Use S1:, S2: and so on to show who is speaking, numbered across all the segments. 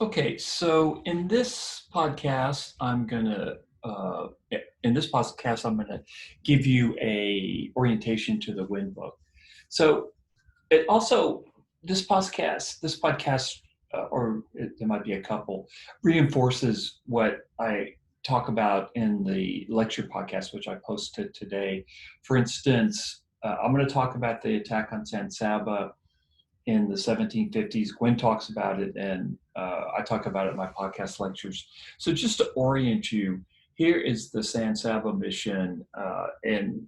S1: Okay, so in this podcast, I'm gonna give you a orientation to the Gwynne book. So it also this podcast, there might be a couple, reinforces what I talk about in the lecture podcast, which I posted today. For instance, I'm going to talk about the attack on San Saba in the 1750s. Gwynne talks about it, and I talk about it in my podcast lectures. So just to orient you, here is the San Saba mission, and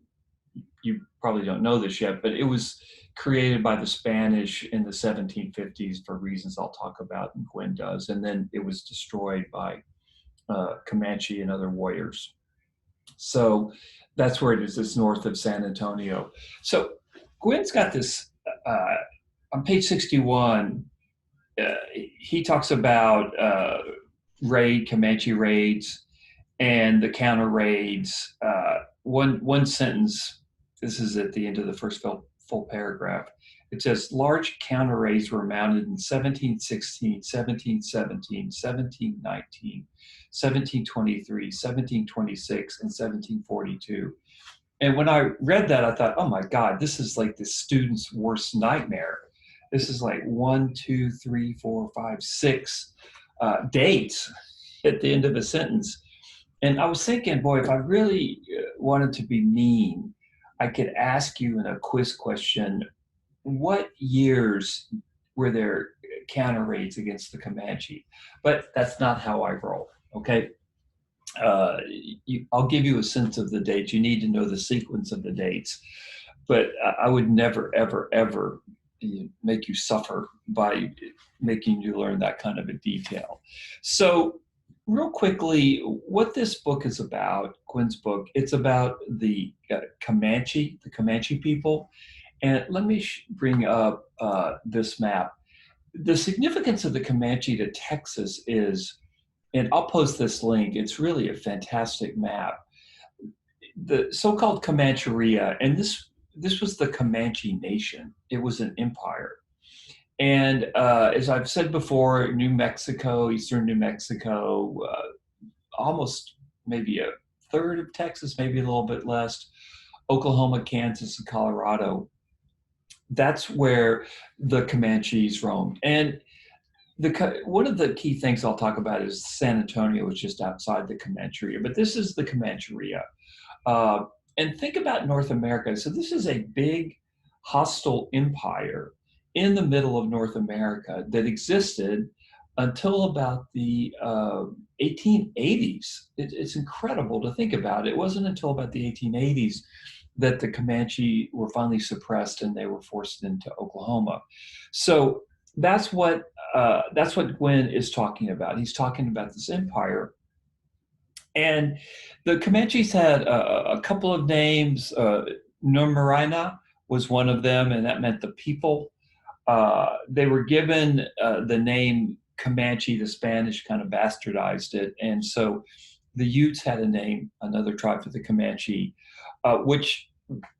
S1: you probably don't know this yet, but it was created by the Spanish in the 1750s for reasons I'll talk about, and Gwynne does, and then it was destroyed by Comanche and other warriors. So that's where it is. It's north of San Antonio. So Gwynne's got this uh, on page 61. He talks about Comanche raids and the counter raids. One sentence. This is at the end of the first full paragraph. It says large counter raids were mounted in 1716, 1717, 1719, 1723, 1726, and 1742. And when I read that, I thought, oh my God, this is like the student's worst nightmare. This is like 1, 2, 3, 4, 5, 6 dates at the end of a sentence. And I was thinking, boy, if I really wanted to be mean, I could ask you in a quiz question, what years were there counter raids against the Comanche? But that's not how I roll, okay? I'll give you a sense of the dates. You need to know the sequence of the dates, but I would never, ever, ever make you suffer by making you learn that kind of a detail. So real quickly, what this book is about, Gwynne's book, it's about the Comanche people. And let me bring up this map. The significance of the Comanche to Texas is, and I'll post this link, it's really a fantastic map. The so-called Comancheria, and this was the Comanche nation. It was an empire. And as I've said before, New Mexico, eastern New Mexico, almost maybe a third of Texas, maybe a little bit less, Oklahoma, Kansas, and Colorado. That's where the Comanches roamed. And one of the key things I'll talk about is San Antonio, which is just outside the Comancheria, but this is the Comancheria. Uh, and think about North America. So this is a big hostile empire in the middle of North America that existed until about the 1880s. It's incredible to think about. It wasn't until about the 1880s that the Comanche were finally suppressed and they were forced into Oklahoma. So that's what Gwynne is talking about. He's talking about this empire. And the Comanches had a couple of names. Numarina was one of them, and that meant the people. They were given the name Comanche. The Spanish kind of bastardized it. And so the Utes had a name, another tribe for the Comanche, which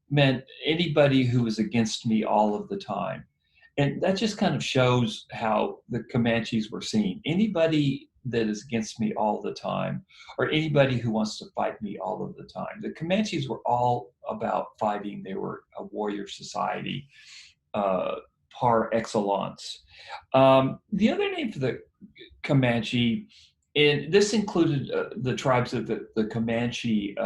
S1: meant anybody who was against me all of the time. And that just kind of shows how the Comanches were seen. Anybody that is against me all the time, or anybody who wants to fight me all of the time. The Comanches were all about fighting. They were a warrior society par excellence. The other name for the Comanche, and this included the tribes that the Comanche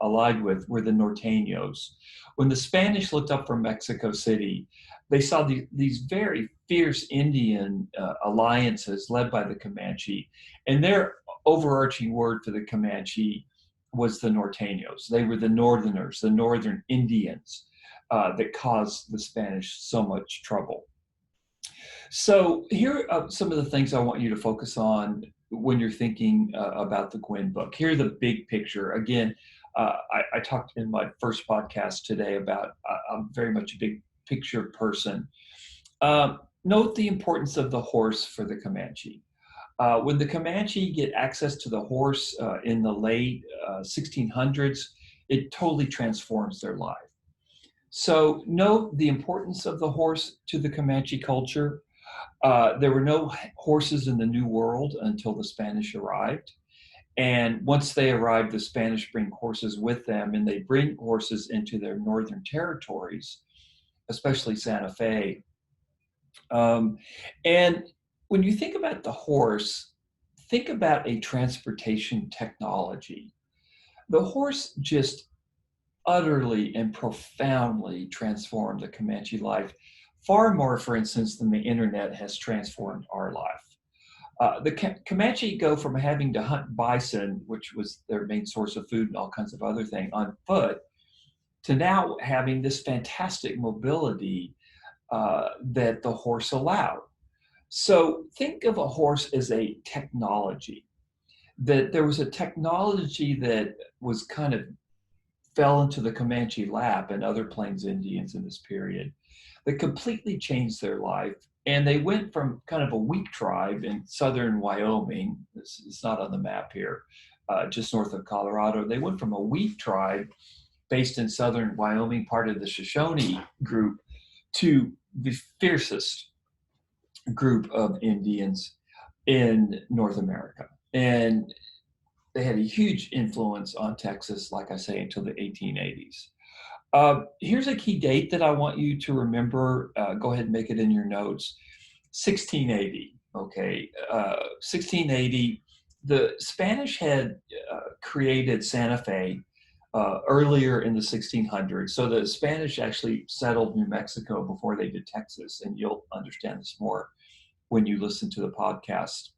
S1: allied with, were the Norteños. When the Spanish looked up from Mexico City, they saw these very fierce Indian alliances led by the Comanche, and their overarching word for the Comanche was the Norteños. They were the Northerners, the Northern Indians that caused the Spanish so much trouble. So here are some of the things I want you to focus on when you're thinking about the Gwynne book. Here's the big picture. Again, I talked in my first podcast today about I'm very much a big picture person. Note the importance of the horse for the Comanche. When the Comanche get access to the horse in the late 1600s, it totally transforms their life. So note the importance of the horse to the Comanche culture. There were no horses in the New World until the Spanish arrived. And once they arrived, the Spanish bring horses with them, and they bring horses into their northern territories, especially Santa Fe. Um, and when you think about the horse, think about a transportation technology. The horse just utterly and profoundly transformed the Comanche life, far more, for instance, than the internet has transformed our life. The Comanche go from having to hunt bison, which was their main source of food and all kinds of other things, on foot, to now having this fantastic mobility that the horse allowed. So think of a horse as a technology, that there was a technology that was kind of fell into the Comanche lap and other Plains Indians in this period that completely changed their life. And they went from kind of a weak tribe in southern Wyoming, it's not on the map here, just north of Colorado. They went from a weak tribe based in southern Wyoming, part of the Shoshone group, to the fiercest group of Indians in North America. And they had a huge influence on Texas, like I say, until the 1880s. Here's a key date that I want you to remember. Go ahead and make it in your notes. 1680, okay? 1680, the Spanish had created Santa Fe earlier in the 1600s. So the Spanish actually settled New Mexico before they did Texas, and you'll understand this more when you listen to the podcast.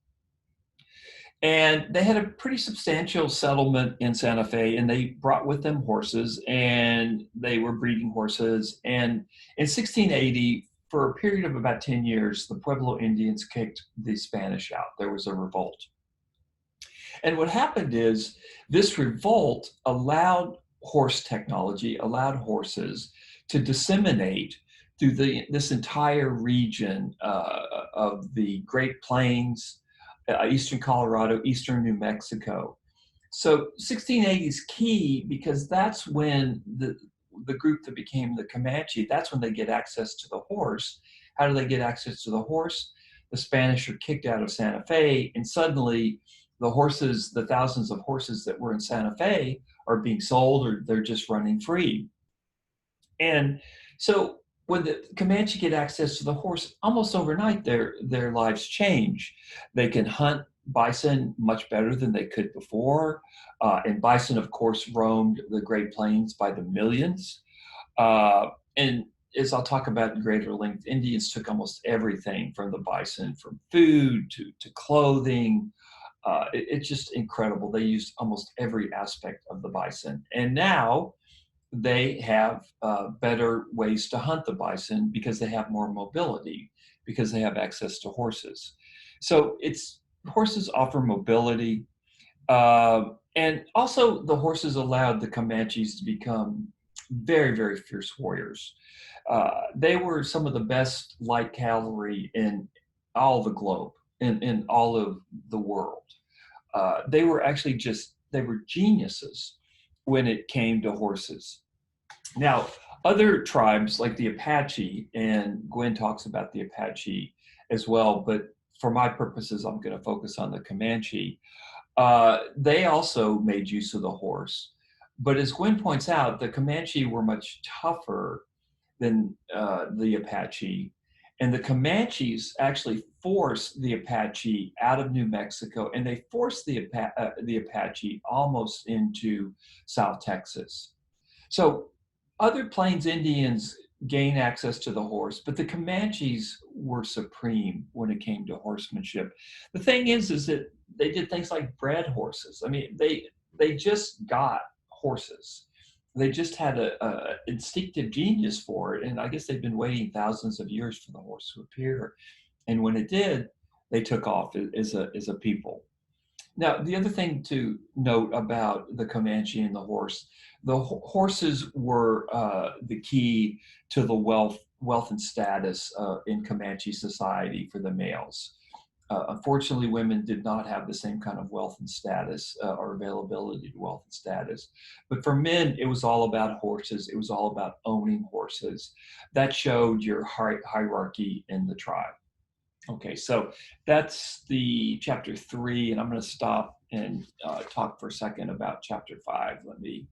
S1: And they had a pretty substantial settlement in Santa Fe, and they brought with them horses, and they were breeding horses. And in 1680, for a period of about 10 years, the Pueblo Indians kicked the Spanish out. There was a revolt. And what happened is this revolt allowed horse technology, allowed horses to disseminate through this entire region of the Great Plains, eastern Colorado, eastern New Mexico. So 1680 is key because that's when the group that became the Comanche, that's when they get access to the horse. How do they get access to the horse? The Spanish are kicked out of Santa Fe, and suddenly the horses, the thousands of horses that were in Santa Fe, are being sold or they're just running free. And so when the Comanche get access to the horse, almost overnight their lives change. They can hunt bison much better than they could before. And bison, of course, roamed the Great Plains by the millions. And as I'll talk about in greater length, Indians took almost everything from the bison, from food to clothing. It's just incredible. They used almost every aspect of the bison. And now they have better ways to hunt the bison because they have more mobility, because they have access to horses. So horses offer mobility. And also the horses allowed the Comanches to become very, very fierce warriors. They were some of the best light cavalry in all the globe, in all of the world. They were actually they were geniuses when it came to horses. Now, other tribes like the Apache, and Gwynne talks about the Apache as well, but for my purposes, I'm going to focus on the Comanche. They also made use of the horse. But as Gwynne points out, the Comanche were much tougher than the Apache. And the Comanches actually forced the Apache out of New Mexico, and they forced the Apache almost into South Texas. So other Plains Indians gained access to the horse, but the Comanches were supreme when it came to horsemanship. The thing is that they did things like bred horses. I mean, they just got horses. They just had a instinctive genius for it, and I guess they've been waiting thousands of years for the horse to appear. And when it did, they took off as a people. Now, the other thing to note about the Comanche and the horse, the horses were the key to the wealth and status in Comanche society for the males. Unfortunately, women did not have the same kind of wealth and status or availability to wealth and status. But for men, it was all about horses. It was all about owning horses. That showed your hierarchy in the tribe. Okay, so that's the chapter 3, and I'm going to stop and talk for a second about chapter 5. Let me